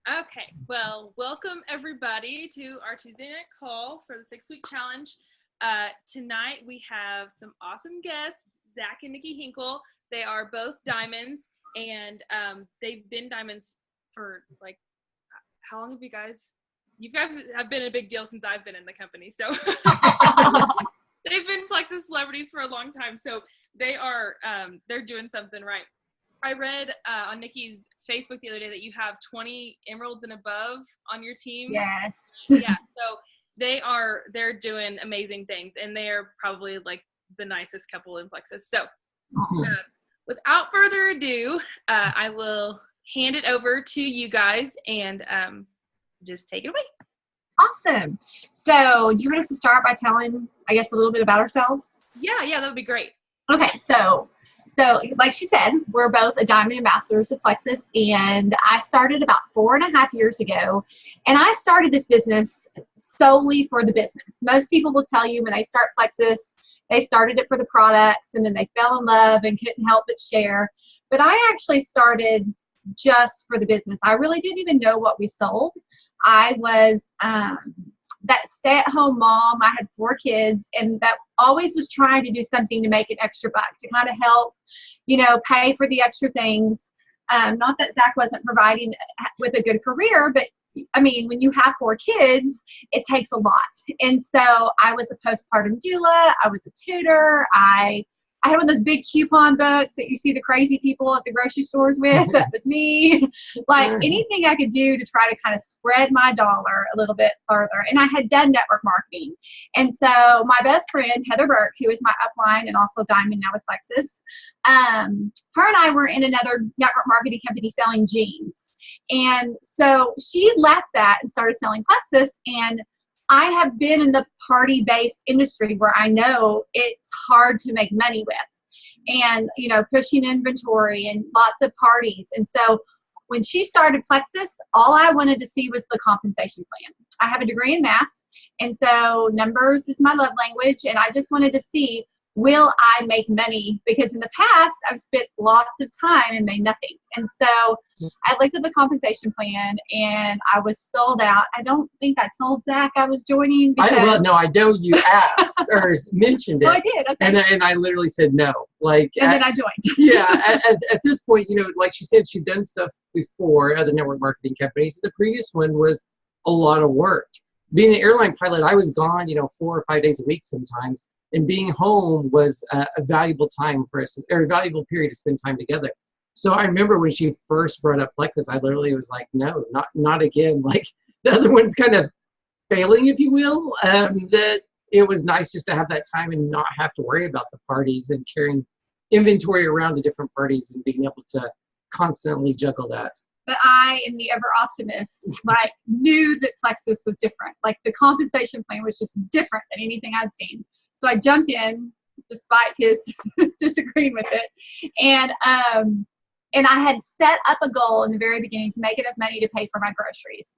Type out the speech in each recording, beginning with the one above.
Okay, well, welcome everybody to our Tuesday night call for the 6-week challenge. Tonight we have some awesome guests, Zac and Nici Hinkel. They are both diamonds, and they've been diamonds for like, how long have you guys? You guys have been a big deal since I've been in the company, so they've been Plexus celebrities for a long time. So they're doing something right. I read on Nikki's Facebook the other day that you have 20 emeralds and above on your team. Yes. Yeah. So they're doing amazing things, and they're probably like the nicest couple in Plexus. So without further ado, I will hand it over to you guys and just take it away. Awesome. So do you want us to start by telling, I guess, a little bit about ourselves? Yeah, that would be great. Okay. So like she said, we're both a diamond ambassadors of Plexus, and I started about 4.5 years ago, and I started this business solely for the business. Most people will tell you when they start Plexus, they started it for the products, and then they fell in love and couldn't help but share. But I actually started just for the business. I really didn't even know what we sold. I was that stay-at-home mom. I had 4 kids, and that always was trying to do something to make an extra buck, to kind of help, pay for the extra things. Not that Zac wasn't providing with a good career, but I mean, when you have 4 kids, it takes a lot. And so I was a postpartum doula. I was a tutor. I had one of those big coupon books that you see the crazy people at the grocery stores with. That was me. Like anything I could do to try to kind of spread my dollar a little bit further. And I had done network marketing. And so my best friend, Heather Burke, who is my upline and also diamond now with Plexus, her and I were in another network marketing company selling jeans. And so she left that and started selling Plexus. And I have been in the party-based industry where I know it's hard to make money with, and, pushing inventory and lots of parties. And so when she started Plexus, all I wanted to see was the compensation plan. I have a degree in math, and so numbers is my love language. And I just wanted to see, will I make money? Because in the past, I've spent lots of time and made nothing. And so I looked at the compensation plan, and I was sold out. I don't think I told Zac I was joining. I know you asked or mentioned it. Oh, I did. Okay. And I literally said no. Then I joined. Yeah. At this point, like she said, she'd done stuff before, other network marketing companies. The previous one was a lot of work. Being an airline pilot, I was gone, 4 or 5 days a week sometimes. And being home was a valuable time for us, or a valuable period to spend time together. So I remember when she first brought up Plexus, I literally was like, no, not again. Like the other one's kind of failing, if you will. That it was nice just to have that time and not have to worry about the parties and carrying inventory around to different parties and being able to constantly juggle that. But I am the ever optimist, knew that Plexus was different. Like the compensation plan was just different than anything I'd seen. So I jumped in despite his disagreeing with it. And I had set up a goal in the very beginning to make enough money to pay for my groceries.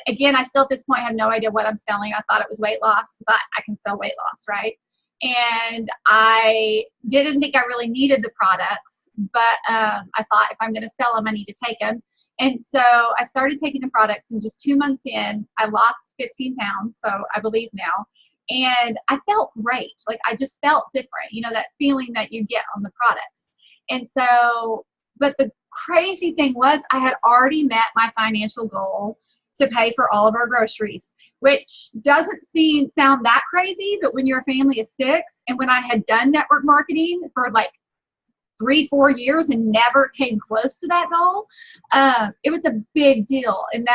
Again, I still at this point have no idea what I'm selling. I thought it was weight loss, but I can sell weight loss, right? And I didn't think I really needed the products, but I thought if I'm going to sell them, I need to take them. And so I started taking the products, and just 2 months in, I lost 15 pounds. So I believe now. And I felt great. Like I just felt different, that feeling that you get on the products. And so, but the crazy thing was I had already met my financial goal to pay for all of our groceries, which doesn't sound that crazy, but when you're a family of 6, and when I had done network marketing for 3-4 years and never came close to that goal, it was a big deal. And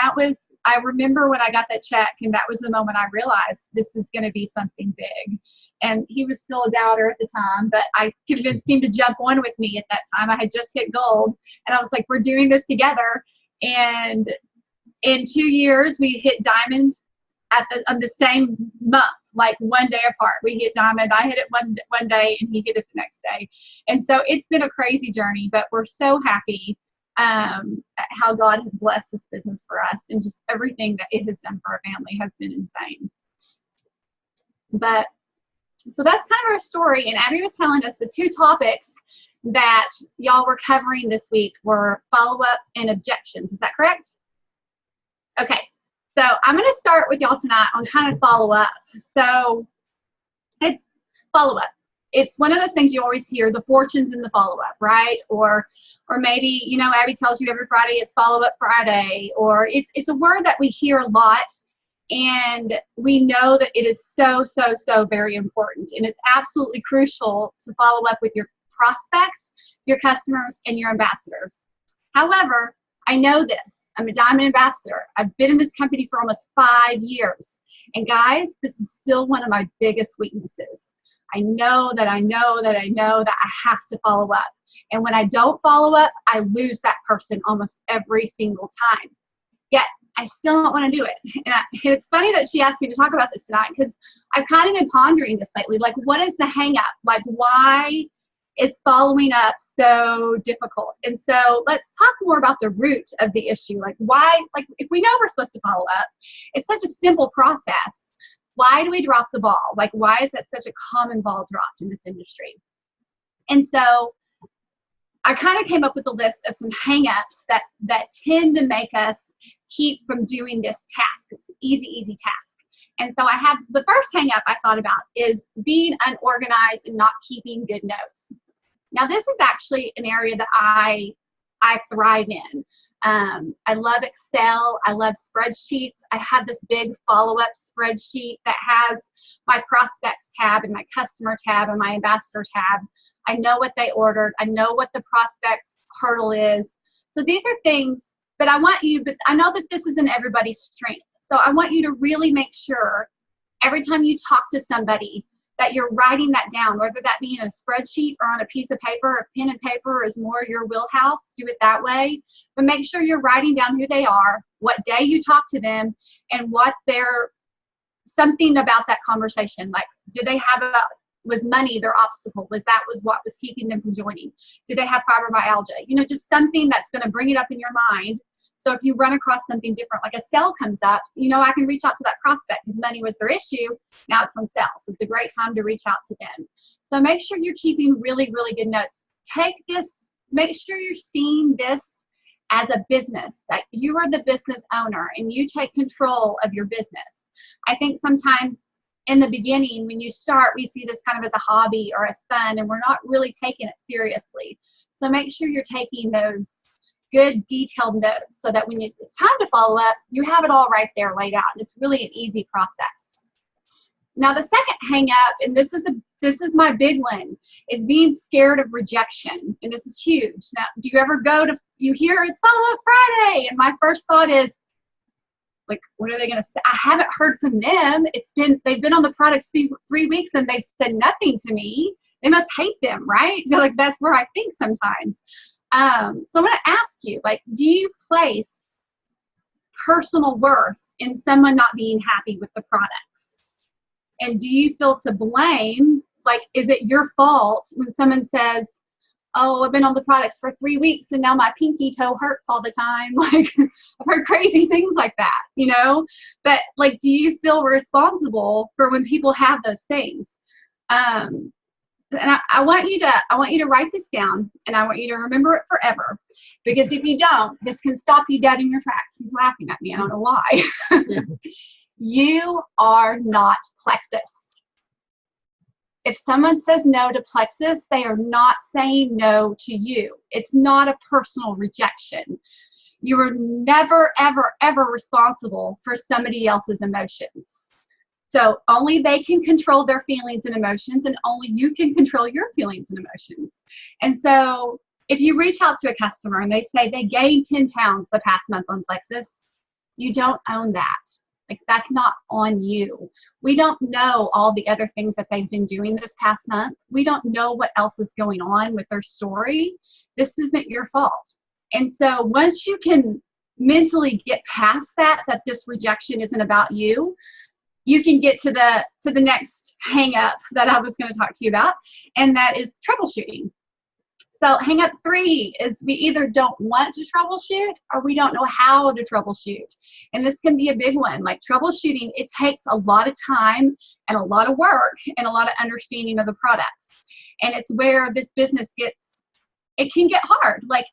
I remember when I got that check, and that was the moment I realized this is going to be something big. And he was still a doubter at the time, but I convinced him to jump on with me at that time. I had just hit gold, and I was like, we're doing this together. And in 2 years, we hit diamond on the same month, like 1 day apart. We hit diamond. I hit it one day, and he hit it the next day. And so it's been a crazy journey, but we're so happy how God has blessed this business for us, and just everything that it has done for our family has been insane. But so that's kind of our story. And Abby was telling us the 2 topics that y'all were covering this week were follow-up and objections. Is that correct? Okay, so I'm going to start with y'all tonight on kind of follow-up. So it's follow-up. It's one of those things you always hear, the fortunes in the follow-up, right? Or maybe, you know, Abby tells you every Friday it's follow-up Friday, or it's a word that we hear a lot, and we know that it is so, so, so very important. And it's absolutely crucial to follow up with your prospects, your customers, and your ambassadors. However, I know this. I'm a Diamond Ambassador. I've been in this company for almost 5 years. And guys, this is still one of my biggest weaknesses. I know that I have to follow up. And when I don't follow up, I lose that person almost every single time. Yet, I still don't want to do it. And it's funny that she asked me to talk about this tonight, because I've kind of been pondering this lately. Like, what is the hang up? Like, why is following up so difficult? And so let's talk more about the root of the issue. Like, why, like, if we know we're supposed to follow up, it's such a simple process. Why do we drop the ball? Like, why is that such a common ball dropped in this industry? And so I kind of came up with a list of some hang-ups that tend to make us keep from doing this task. It's an easy task. And so I have the first hang-up I thought about is being unorganized and not keeping good notes. Now, this is actually an area that I thrive in. I love Excel. I love spreadsheets. I have this big follow-up spreadsheet that has my prospects tab and my customer tab and my ambassador tab. I know what they ordered. I know what the prospect's hurdle is. So these are things that I want you, but I know that this isn't everybody's strength. So I want you to really make sure every time you talk to somebody that you're writing that down, whether that be in a spreadsheet or on a piece of paper. If pen and paper is more your wheelhouse, do it that way. But make sure you're writing down who they are, what day you talk to them, and what something about that conversation. Like, did they have was money their obstacle? Was what was keeping them from joining? Did they have fibromyalgia? You know, just something that's going to bring it up in your mind. So if you run across something different, like a sale comes up, you know, I can reach out to that prospect because money was their issue. Now it's on sale. So it's a great time to reach out to them. So make sure you're keeping really, really good notes. Take this, make sure you're seeing this as a business, that you are the business owner and you take control of your business. I think sometimes in the beginning, when you start, we see this kind of as a hobby or as fun, and we're not really taking it seriously. So make sure you're taking those good detailed notes so that when it's time to follow up, you have it all right there laid out, and it's really an easy process. Now, the second hang up, and this is my big one, is being scared of rejection, and this is huge. Now, do you ever you hear it's follow up Friday, and my first thought is, like, what are they going to say? I haven't heard from them. They've been on the product 3 weeks and they've said nothing to me. They must hate them, right? So, like, that's where I think sometimes. So I'm going to ask you, like, do you place personal worth in someone not being happy with the products? And do you feel to blame? Like, is it your fault when someone says, oh, I've been on the products for 3 weeks and now my pinky toe hurts all the time? Like, I've heard crazy things like that, you know? But, like, do you feel responsible for when people have those things? And I want you to write this down, and I want you to remember it forever, because if you don't, this can stop you dead in your tracks. He's laughing at me. I don't know why. You are not Plexus. If someone says no to Plexus, they are not saying no to you. It's not a personal rejection. You are never, ever, ever responsible for somebody else's emotions. So only they can control their feelings and emotions, and only you can control your feelings and emotions. And so if you reach out to a customer and they say they gained 10 pounds the past month on Plexus, you don't own that. Like, that's not on you. We don't know all the other things that they've been doing this past month. We don't know what else is going on with their story. This isn't your fault. And so once you can mentally get past that this rejection isn't about you, you can get to the next hang up that I was going to talk to you about, and that is troubleshooting. So hang up 3 is we either don't want to troubleshoot or we don't know how to troubleshoot. And this can be a big one. Like, troubleshooting, it takes a lot of time and a lot of work and a lot of understanding of the products. And it's where this business it can get hard. Like,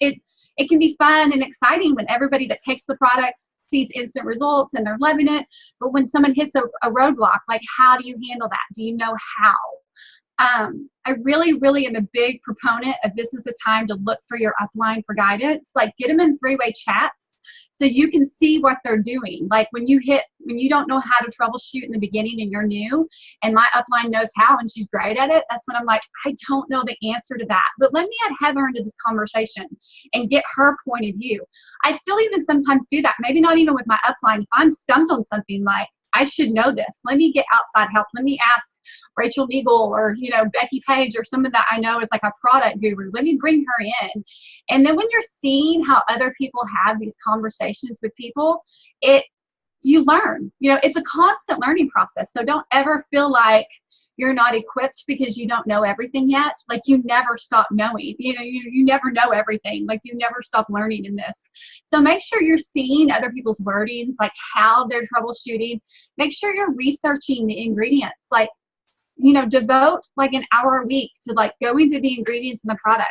it can be fun and exciting when everybody that takes the products sees instant results and they're loving it. But when someone hits a roadblock, like, how do you handle that? Do you know how? I really, really am a big proponent of this is the time to look for your upline for guidance. Like, get them in three-way chats so you can see what they're doing. Like, when you don't know how to troubleshoot in the beginning and you're new, and my upline knows how and she's great at it, that's when I'm like, I don't know the answer to that. But let me add Heather into this conversation and get her point of view. I still even sometimes do that. Maybe not even with my upline. If I'm stumped on something, like, I should know this. Let me get outside help. Let me ask Rachel Meagle or, Becky Page or someone that I know is like a product guru. Let me bring her in. And then when you're seeing how other people have these conversations with people, you learn. It's a constant learning process. So don't ever feel like you're not equipped because you don't know everything yet. Like, you never stop knowing. You never know everything. Like, you never stop learning in this. So make sure you're seeing other people's wordings, like how they're troubleshooting. Make sure you're researching the ingredients. Like, devote like an hour a week to like going through the ingredients in the product,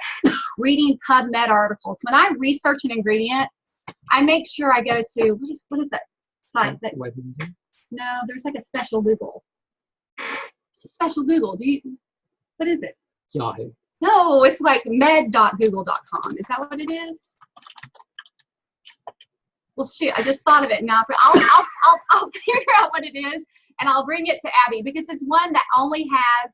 reading PubMed articles. When I research an ingredient, I make sure I go to, what is that site? No, there's like a special Google. It's a special Google. What is it? Yahoo. No, it's like med.google.com. Is that what it is? Well, shoot, I just thought of it now. I'll figure out what it is, and I'll bring it to Abby, because it's one that only has,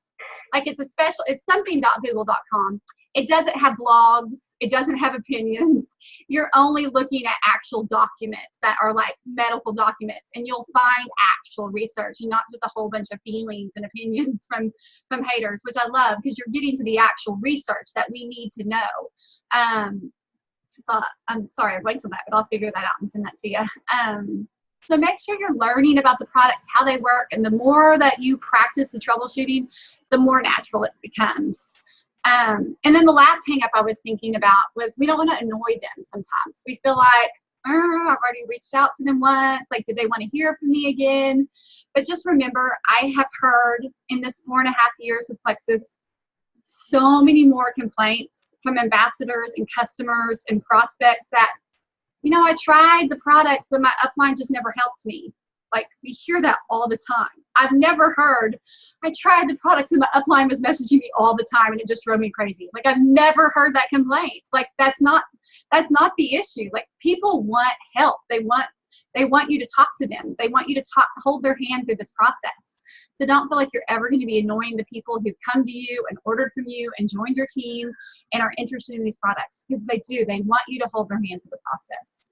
like, it's something.google.com. It doesn't have blogs. It doesn't have opinions. You're only looking at actual documents that are like medical documents, and you'll find actual research and not just a whole bunch of feelings and opinions from haters, which I love, because you're getting to the actual research that we need to know. So I'm sorry, I wait till that, but I'll figure that out and send that to you. So make sure you're learning about the products, how they work, and the more that you practice the troubleshooting, the more natural it becomes. And then the last hang up I was thinking about was, we don't want to annoy them sometimes. We feel like, I've already reached out to them once. Like, did they want to hear from me again? But just remember, I have heard in this 4.5 years of Plexus so many more complaints from ambassadors and customers and prospects that, I tried the products, but my upline just never helped me. Like, we hear that all the time. I've never heard, I tried the products and my upline was messaging me all the time and it just drove me crazy. Like, I've never heard that complaint. Like, that's not the issue. Like, people want help. They want you to talk to them. They want you to hold their hand through this process. So don't feel like you're ever going to be annoying the people who come to you and ordered from you and joined your team and are interested in these products, because they do. They want you to hold their hand through the process.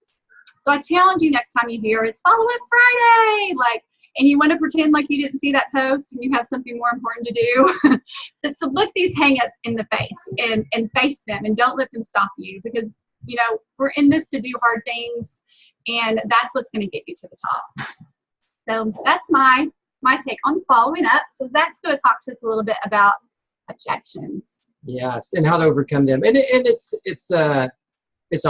So I challenge you, next time you hear it's follow-up Friday, and you want to pretend like you didn't see that post and you have something more important to do, to look these hang-ups in the face and face them, and don't let them stop you, because, we're in this to do hard things, and that's what's going to get you to the top. So that's my take on following up. So Zach's going to talk to us a little bit about objections. Yes, and how to overcome them. And it's a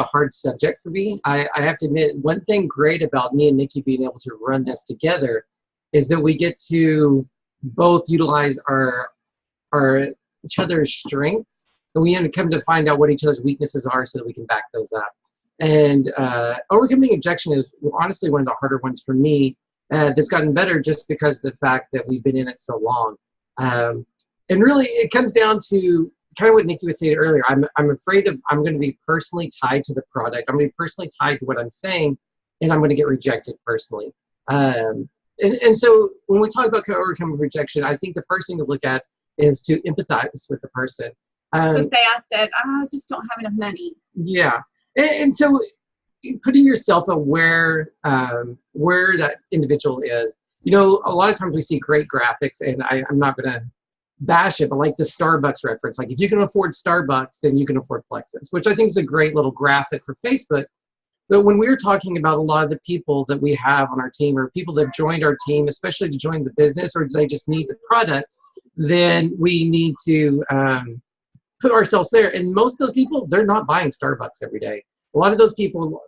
hard subject for me. I have to admit, one thing great about me and Nikki being able to run this together is that we get to both utilize our each other's strengths, and we come to find out what each other's weaknesses are so that we can back those up. And overcoming objection is honestly one of the harder ones for me. That's gotten better just because of the fact that we've been in it so long. And really, it comes down to kind of what Nikki was saying earlier. I'm afraid I'm going to be personally tied to the product. I'm going to be personally tied to what I'm saying, and I'm going to get rejected personally. And so when we talk about overcoming rejection, I think the first thing to look at is to empathize with the person. So say I said, I just don't have enough money. Yeah. And so putting yourself aware where that individual is. A lot of times we see great graphics, and I'm not going to bash it, but like the Starbucks reference, like if you can afford Starbucks, then you can afford Plexus, which I think is a great little graphic for Facebook. But when we're talking about a lot of the people that we have on our team, or people that joined our team, especially to join the business, or they just need the products, then we need to put ourselves there. And most of those people, they're not buying Starbucks every day. A lot of those people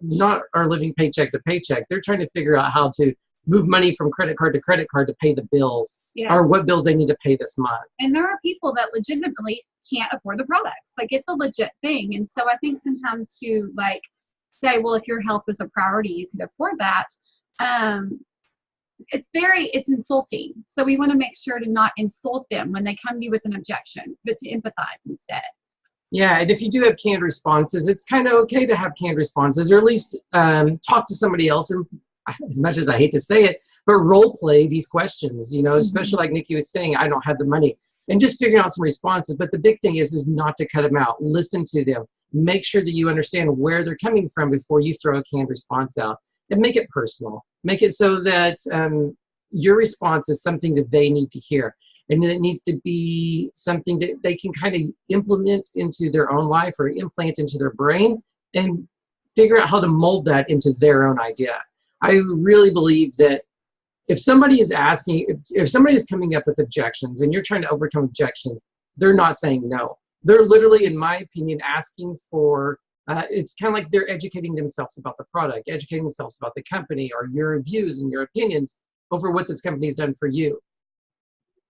are living paycheck to paycheck. They're trying to figure out how to move money from credit card to pay the bills, yes, or what bills they need to pay this month. And there are people that legitimately can't afford the products. Like, it's a legit thing. And so I think sometimes to like say, well, if your health was a priority, you could afford that. It's insulting. So we want to make sure to not insult them when they come to you with an objection, but to empathize instead. Yeah, and if you do have canned responses, it's kind of okay to have canned responses, or at least talk to somebody else. And as much as I hate to say it, but role play these questions, you know, especially like Nikki was saying, I don't have the money, and just figuring out some responses. But the big thing is not to cut them out. Listen to them. Make sure that you understand where they're coming from before you throw a canned response out, and make it personal. Make it so that your response is something that they need to hear. And it needs to be something that they can kind of implement into their own life or implant into their brain and figure out how to mold that into their own idea. I really believe that if somebody is asking, if somebody is coming up with objections and you're trying to overcome objections, they're not saying no. They're literally, in my opinion, asking for, it's kind of like they're educating themselves about the product, educating themselves about the company or your views and your opinions over what this company has done for you.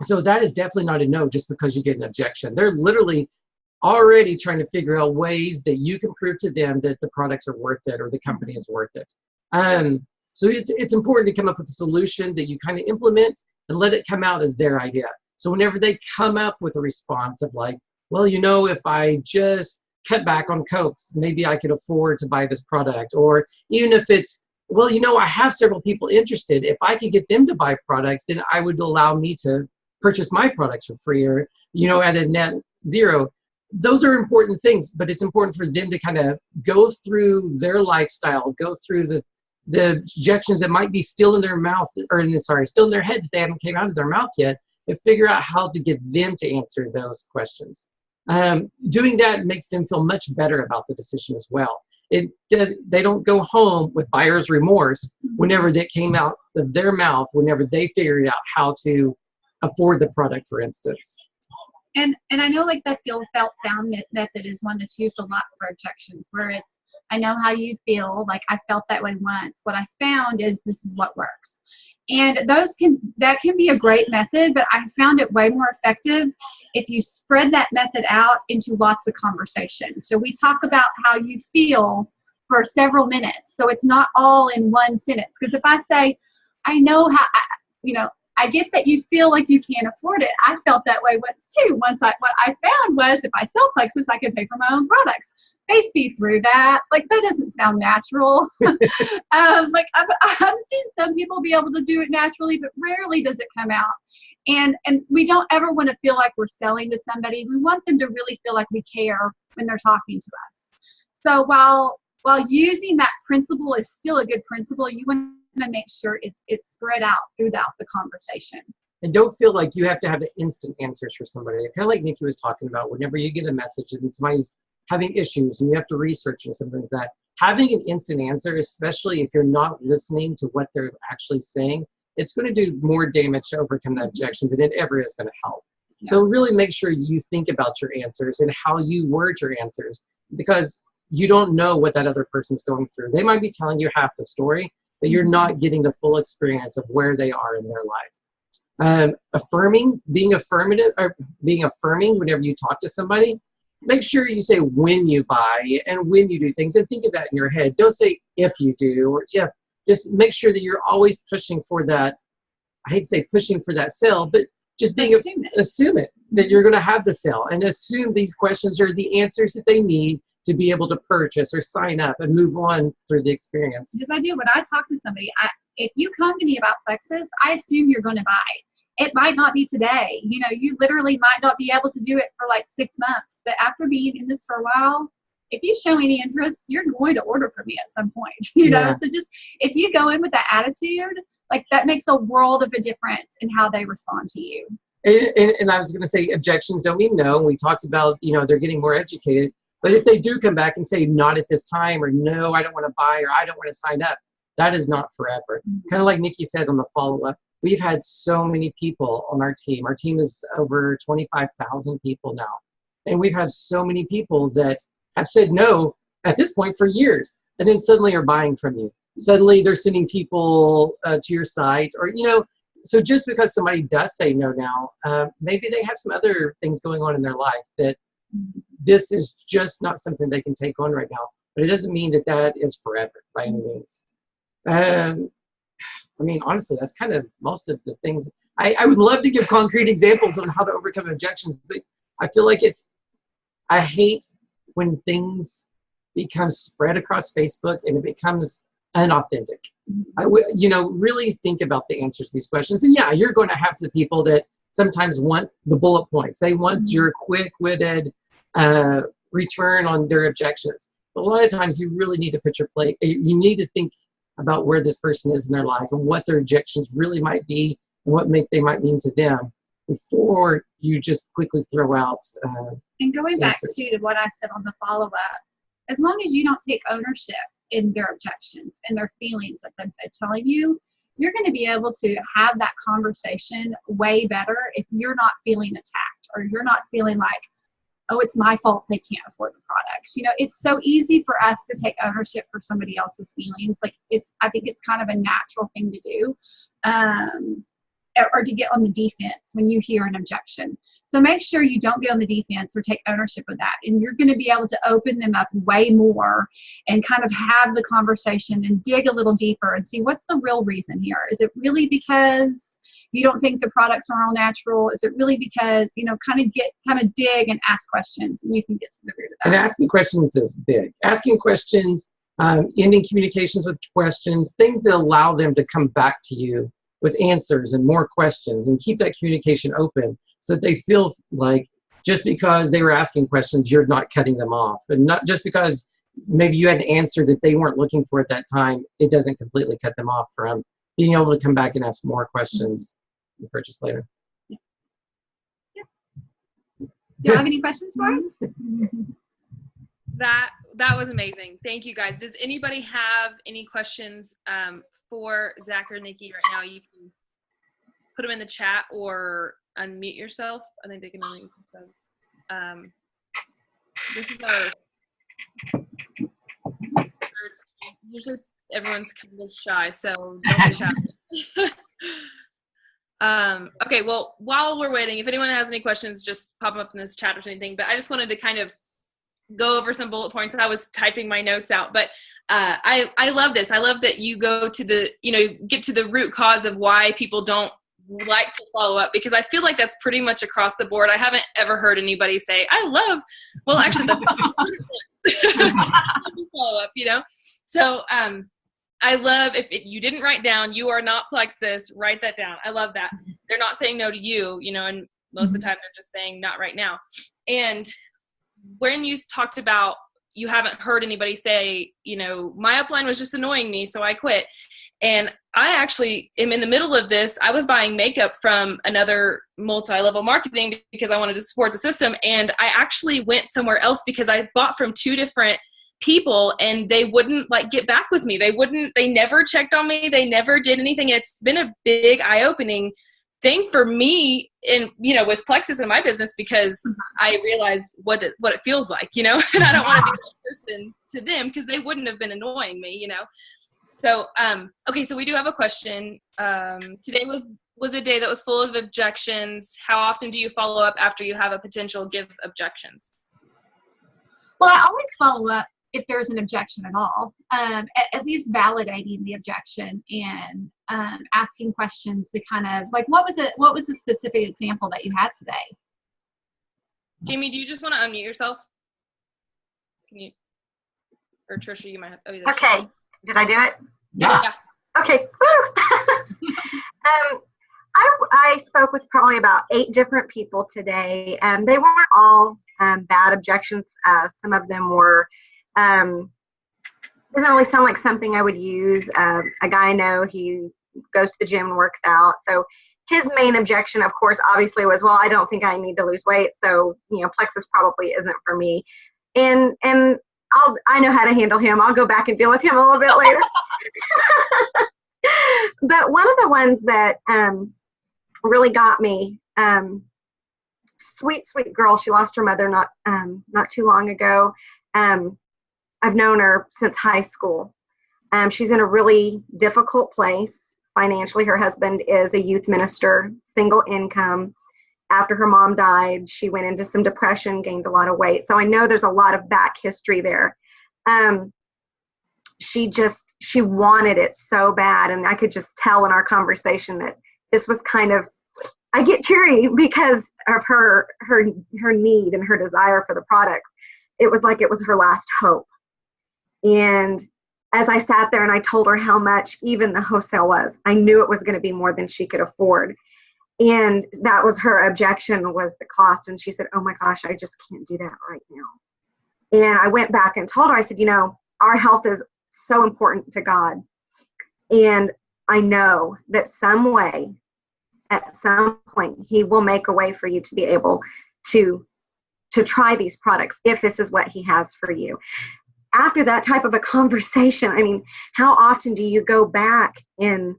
So that is definitely not a no just because you get an objection. They're literally already trying to figure out ways that you can prove to them that the products are worth it or the company is worth it. So it's important to come up with a solution that you kind of implement and let it come out as their idea. So whenever they come up with a response of like, well, you know, if I just cut back on Cokes, maybe I could afford to buy this product. Or even if it's, well, you know, I have several people interested. If I could get them to buy products, then I would allow me to purchase my products for free, or, you know, at a net zero. Those are important things, but it's important for them to kind of go through their lifestyle, go through the objections that might be still in their mouth, or still in their head that they haven't came out of their mouth yet, and figure out how to get them to answer those questions. Doing that makes them feel much better about the decision as well. They don't go home with buyer's remorse whenever that came out of their mouth, whenever they figured out how to afford the product, for instance. And I know like the felt found method is one that's used a lot for objections, where it's, I know how you feel, like I felt that way once. What I found is this is what works. And that can be a great method, but I found it way more effective if you spread that method out into lots of conversation. So we talk about how you feel for several minutes. So it's not all in one sentence. Because if I say, I know how, I get that you feel like you can't afford it. I felt that way once too. What I found was if I sell Plexus, I can pay for my own products. They see through that. Like, that doesn't sound natural. Like I've seen some people be able to do it naturally, but rarely does it come out. And we don't ever want to feel like we're selling to somebody. We want them to really feel like we care when they're talking to us. So while using that principle is still a good principle, you want to make sure it's spread out throughout the conversation. And don't feel like you have to have the instant answers for somebody. Kind of like Nikki was talking about, whenever you get a message and somebody's having issues and you have to research and something like that, having an instant answer, especially if you're not listening to what they're actually saying, it's going to do more damage to overcome that objection than it ever is going to help. Yeah. So really make sure you think about your answers and how you word your answers, because you don't know what that other person's going through. They might be telling you half the story, but you're not getting the full experience of where they are in their life. Being affirming whenever you talk to somebody. Make sure you say when you buy and when you do things, and think of that in your head. Don't say if you do or if. Just make sure that you're always pushing for that. I hate to say pushing for that sale, but just assume it that you're going to have the sale, and assume these questions are the answers that they need to be able to purchase or sign up and move on through the experience. Because I do, when I talk to somebody, if you come to me about Plexus, I assume you're going to buy. It might not be today. You literally might not be able to do it for like 6 months. But after being in this for a while, if you show any interest, you're going to order from me at some point. You know, so just if you go in with that attitude, like that makes a world of a difference in how they respond to you. And I was going to say, objections don't mean no. We talked about, they're getting more educated. But if they do come back and say not at this time, or no, I don't want to buy, or I don't want to sign up, that is not forever. Kind of like Nikki said on the follow-up. We've had so many people on our team. Our team is over 25,000 people now. And we've had so many people that have said no at this point for years, and then suddenly are buying from you. Suddenly they're sending people to your site, or, so just because somebody does say no now, maybe they have some other things going on in their life that this is just not something they can take on right now. But it doesn't mean that that is forever by any means. I mean, honestly, that's kind of most of the things. I would love to give concrete examples on how to overcome objections, but I feel like I hate when things become spread across Facebook and it becomes unauthentic. Really think about the answers to these questions. And yeah, you're going to have the people that sometimes want the bullet points. They want your quick-witted return on their objections. But a lot of times you really need to put your plate. You need to think about where this person is in their life and what their objections really might be and what they might mean to them before you just quickly throw out and going back answers. to what I said on the follow-up, as long as you don't take ownership in their objections and their feelings that they're telling you, you're going to be able to have that conversation way better if you're not feeling attacked or you're not feeling like, oh, it's my fault they can't afford the products. It's so easy for us to take ownership for somebody else's feelings. I think it's kind of a natural thing to do, or to get on the defense when you hear an objection. So make sure you don't get on the defense or take ownership of that. And you're going to be able to open them up way more and kind of have the conversation and dig a little deeper and see what's the real reason here. Is it really because you don't think the products are all natural? Is it really because, kind of dig and ask questions, and you can get to the root of that. And asking questions is big. Asking questions, ending communications with questions, things that allow them to come back to you with answers and more questions, and keep that communication open so that they feel like just because they were asking questions, you're not cutting them off. And not just because maybe you had an answer that they weren't looking for at that time, it doesn't completely cut them off from being able to come back and ask more questions and purchase later. Yeah. Do you have any questions for us? That was amazing. Thank you, guys. Does anybody have any questions for Zac or Nici right now? You can put them in the chat or unmute yourself. I think they can unmute themselves. This is our usually everyone's kind of shy, so don't be shy. Okay, well, while we're waiting, if anyone has any questions, just pop them up in this chat or anything. But I just wanted to kind of go over some bullet points. I was typing my notes out, but I love this. I love that you go to get to the root cause of why people don't like to follow up, because I feel like that's pretty much across the board. I haven't ever heard anybody say, well, actually, that's follow up, So I love if you didn't write down, you are not Plexus, write that down. I love that. They're not saying no to you, and most of the time they're just saying not right now. And when you talked about you haven't heard anybody say, my upline was just annoying me, so I quit. And I actually am in the middle of this. I was buying makeup from another multi-level marketing because I wanted to support the system. And I actually went somewhere else because I bought from 2 different people and they wouldn't get back with me. They never checked on me. They never did anything. It's been a big eye-opening thing for me in, with Plexus in my business, because I realize what it feels like, and I don't want to be that person to them because they wouldn't have been annoying me, So, okay, so we do have a question. Today was a day that was full of objections. How often do you follow up after you have a potential give objections? Well, I always follow up if there's an objection at all, at least validating the objection and asking questions to kind of what was a specific example that you had today? Jamie, do you just want to unmute yourself? Can you, or Trisha, you might have. Oh, okay. Did I do it? Yeah. Okay. I spoke with probably about 8 different people today. They weren't all bad objections. Some of them were, doesn't really sound like something I would use. A guy I know, he goes to the gym and works out. So his main objection, of course, obviously was, well, I don't think I need to lose weight. So, Plexus probably isn't for me. And I know how to handle him. I'll go back and deal with him a little bit later. But one of the ones that really got me, sweet girl. She lost her mother not too long ago. I've known her since high school. She's in a really difficult place financially. Her husband is a youth minister, single income. after her mom died, she went into some depression, gained a lot of weight. So I know there's a lot of back history there. She wanted it so bad. And I could just tell in our conversation that this was kind of, I get teary because of her need and her desire for the products. It was like it was her last hope. And as I sat there and I told her how much even the wholesale was, I knew it was going to be more than she could afford. And that was her objection, was the cost. And she said, oh my gosh, I just can't do that right now. And I went back and told her, I said, you know, our health is so important to God. And I know that some way, at some point, he will make a way for you to be able to try these products if this is what he has for you. After that type of a conversation, I mean, how often do you go back and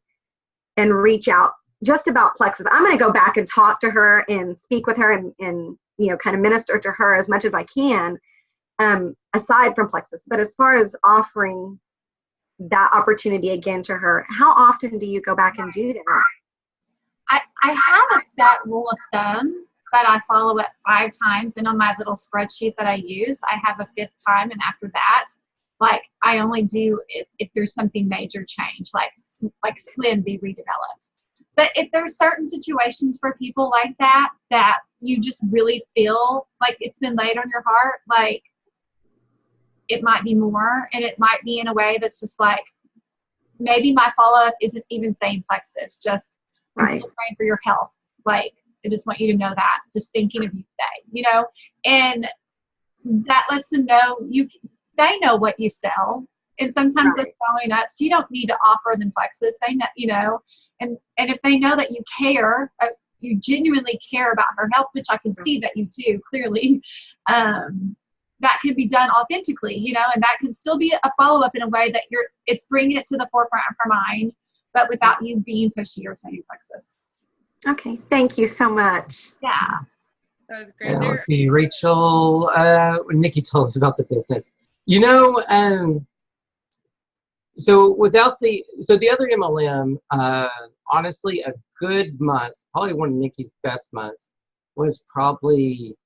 reach out just about Plexus? I'm going to go back and talk to her and speak with her and you know, kind of minister to her as much as I can, aside from Plexus. But as far as offering that opportunity again to her, how often do you go back and do that? I have a set rule of thumb that I follow it 5 times, and on my little spreadsheet that I use, I have a 5th time, and after that, like, I only do if there's something major change, like Slim be redeveloped. But if there's certain situations for people like that you just really feel like it's been laid on your heart, like, it might be more, and it might be in a way that's just like, maybe my follow-up isn't even saying Plexus, just I'm still praying for your health. Like, I just want you to know that, just thinking of you today, you know, and that lets them know they know what you sell. And sometimes it's following up. So you don't need to offer them Plexus. They know, you know, and if they know that you care, you genuinely care about her health, which I can see that you do clearly, that can be done authentically, you know, and that can still be a follow-up in a way that it's bringing it to the forefront of her mind, but without you being pushy or saying Plexus. Okay. Thank you so much. Yeah. That was great. And let's see, Rachel, Nikki told us about the business. You know, so the other MLM, honestly, a good month, probably one of Nikki's best months, was probably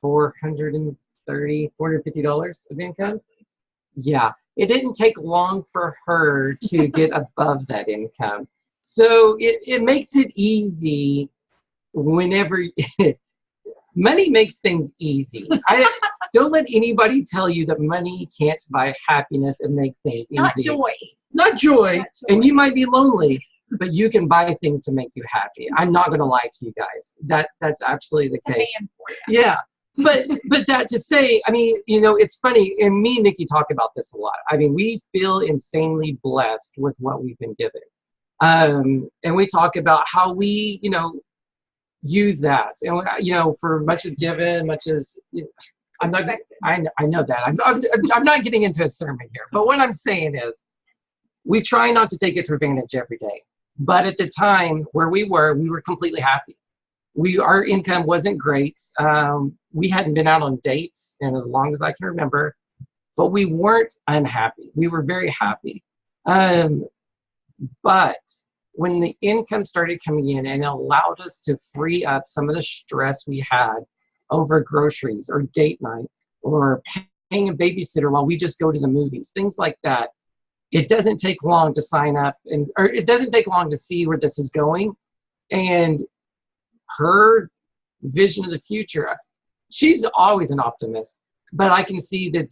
$450 of income. Yeah, it didn't take long for her to get above that income. So it makes it easy whenever money makes things easy. Don't let anybody tell you that money can't buy happiness and make things easy. Not joy. And you might be lonely, but you can buy things to make you happy. I'm not going to lie to you guys. That's absolutely the case. Yeah. But that to say, I mean, you know, it's funny, and me and Nikki talk about this a lot. I mean, we feel insanely blessed with what we've been given. And we talk about how we, you know, use that. And, you know, for much is given, much is, you know, I know that. I'm not getting into a sermon here. But what I'm saying is, we try not to take it for advantage every day. But at the time where we were completely happy. Our income wasn't great. We hadn't been out on dates in as long as I can remember, but we weren't unhappy. We were very happy. But when the income started coming in and it allowed us to free up some of the stress we had over groceries or date night or paying a babysitter while we just go to the movies, things like that, it doesn't take long to sign up or it doesn't take long to see where this is going. And her vision of the future, she's always an optimist, but I can see that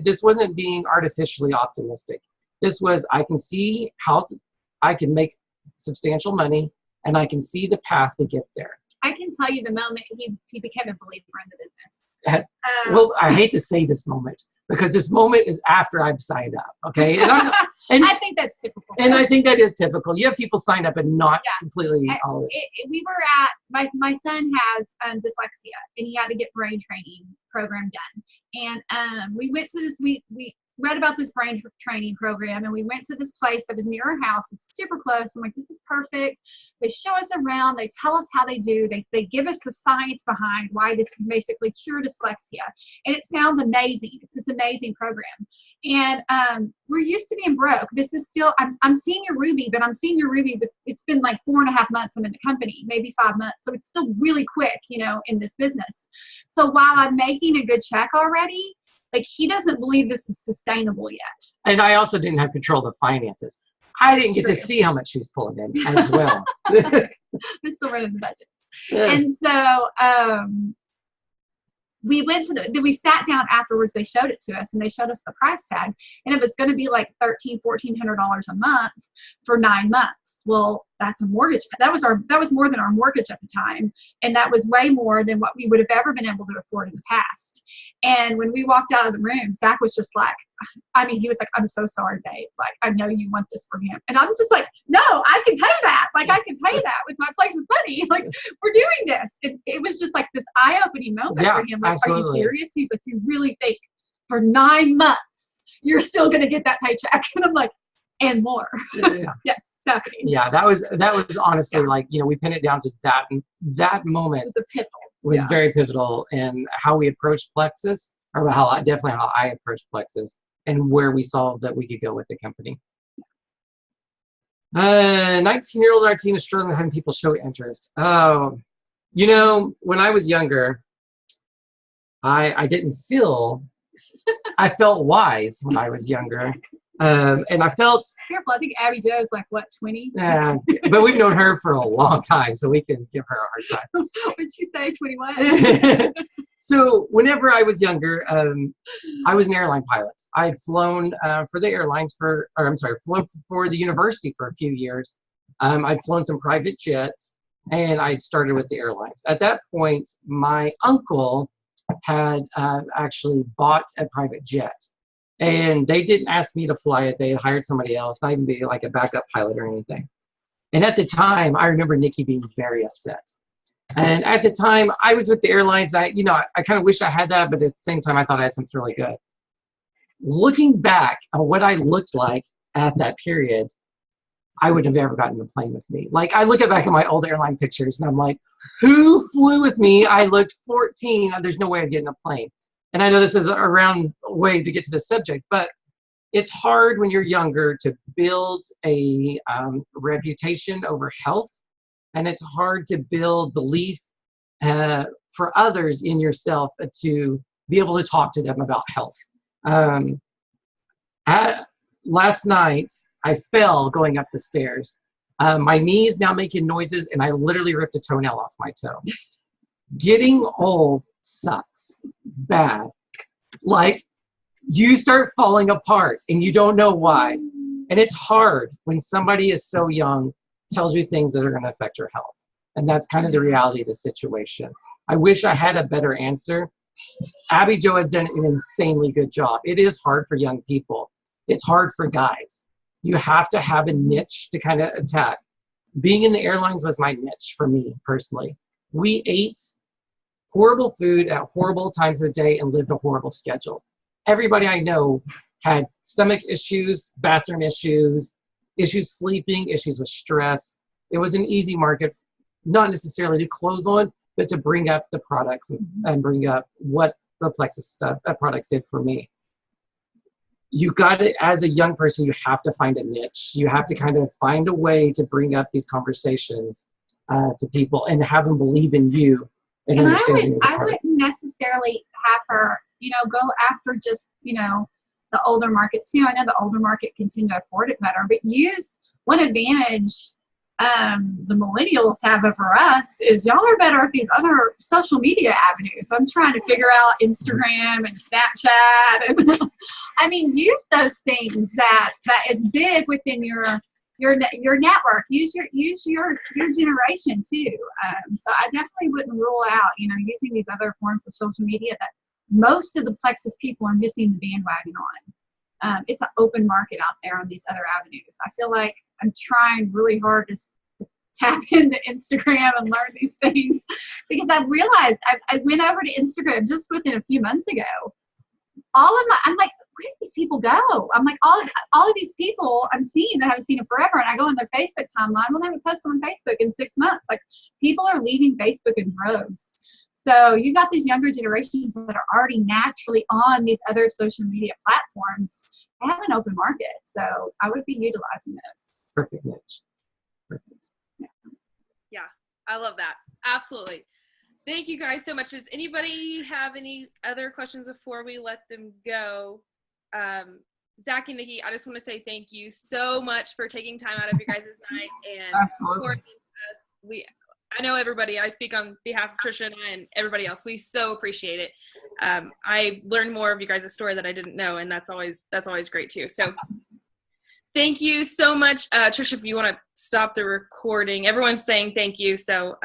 this wasn't being artificially optimistic. This was, I can see how I can make substantial money and I can see the path to get there. I can tell you the moment he became a believer in the business. Well, I hate to say this moment because this moment is after I've signed up. Okay. And I think that's typical. And I think that is typical. You have people sign up and not completely all of it. We were at, my son has dyslexia and he had to get brain training program done. And we went to this, we read about this brain training program, and we went to this place that was near our house. It's super close. I'm like, this is perfect. They show us around. They tell us how they do. They give us the science behind why this can basically cure dyslexia. And it sounds amazing. It's this amazing program. And we're used to being broke. This is still, I'm senior Ruby, but it's been like 4.5 months I'm in the company, maybe 5 months. So it's still really quick, you know, in this business. So while I'm making a good check already, like, he doesn't believe this is sustainable yet. And I also didn't have control of the finances. I didn't get to see how much she's pulling in as well. We're still running the budget. Yeah. And so we sat down afterwards. They showed it to us, and they showed us the price tag, and it was going to be like $1,400 a month for 9 months. Well, that's a mortgage. That was more than our mortgage at the time, and that was way more than what we would have ever been able to afford in the past. And when we walked out of the room, Zac was just like, he was like, I'm so sorry, babe. Like, I know you want this for him. And I'm just like, no, I can pay that. Like, I can pay that with my place of money. Like, we're doing this. It was just like this eye-opening moment for him. Like, absolutely. Are you serious? He's like, you really think for 9 months you're still going to get that paycheck? And I'm like, and more. Yeah. Yes, definitely. Yeah, that was honestly, like, you know, we pin it down to that. And that moment It was a pivotal. was very pivotal in how we approached Plexus, or how I approached Plexus, and where we saw that we could go with the company. 19-year-old on our team is struggling with having people show interest. Oh, you know, when I was younger, I didn't feel, I felt wise when I was younger. And I felt, Careful, I think Abby Jo's like, what, 20? yeah, but we've known her for a long time, so we can give her a hard time. What'd she say, 21? So whenever I was younger, I was an airline pilot. I'd flown for the airlines flown for the university for a few years. I'd flown some private jets, and I'd started with the airlines. At that point, my uncle had actually bought a private jet. And they didn't ask me to fly it. They had hired somebody else, not even be like a backup pilot or anything. And at the time, I remember Nikki being very upset. And at the time, I was with the airlines. I kind of wish I had that, but at the same time, I thought I had something really good. Looking back on what I looked like at that period, I wouldn't have ever gotten on a plane with me. Like, I look back at my old airline pictures, and I'm like, who flew with me? I looked 14. There's no way I'd get in a plane. And I know this is a round way to get to the subject, but it's hard when you're younger to build a reputation over health, and it's hard to build belief for others in yourself to be able to talk to them about health. Last night, I fell going up the stairs. My knee is now making noises, and I literally ripped a toenail off my toe. Getting old sucks bad. Like, you start falling apart and you don't know why. And it's hard when somebody is so young, tells you things that are going to affect your health. And that's kind of the reality of the situation. I wish I had a better answer. Abby Jo has done an insanely good job. It is hard for young people. It's hard for guys. You have to have a niche to kind of attack. Being in the airlines was my niche for me personally. We ate horrible food at horrible times of the day and lived a horrible schedule. Everybody I know had stomach issues, bathroom issues, issues sleeping, issues with stress. It was an easy market, not necessarily to close on, but to bring up the products and bring up what the Plexus products did for me. You got it as a young person, you have to find a niche. You have to kind of find a way to bring up these conversations to people and have them believe in you. And I wouldn't necessarily have her, go after just, the older market too. I know the older market can seem to afford it better, but use one advantage the millennials have over us is y'all are better at these other social media avenues. I'm trying to figure out Instagram and Snapchat, and use those things that is big within your network. Use your generation too. So I definitely wouldn't rule out, using these other forms of social media that most of the Plexus people are missing the bandwagon on. It's an open market out there on these other avenues. I feel like I'm trying really hard to tap into Instagram and learn these things because I've realized I went over to Instagram just within a few months ago. I'm like, where did these people go? I'm like, all of these people I'm seeing that I haven't seen in forever, and I go on their Facebook timeline. Well, they haven't posted on Facebook in 6 months. Like, people are leaving Facebook in droves. So you got these younger generations that are already naturally on these other social media platforms. They have an open market, so I would be utilizing this. Perfect niche. Perfect. Yeah, I love that. Absolutely. Thank you guys so much. Does anybody have any other questions before we let them go? Zac and Nici, I just want to say thank you so much for taking time out of your guys' night and supporting us. I know everybody, I speak on behalf of Tricia and I and everybody else. We so appreciate it. I learned more of you guys' story that I didn't know, and that's always great too. So thank you so much. Tricia, if you want to stop the recording, everyone's saying thank you. So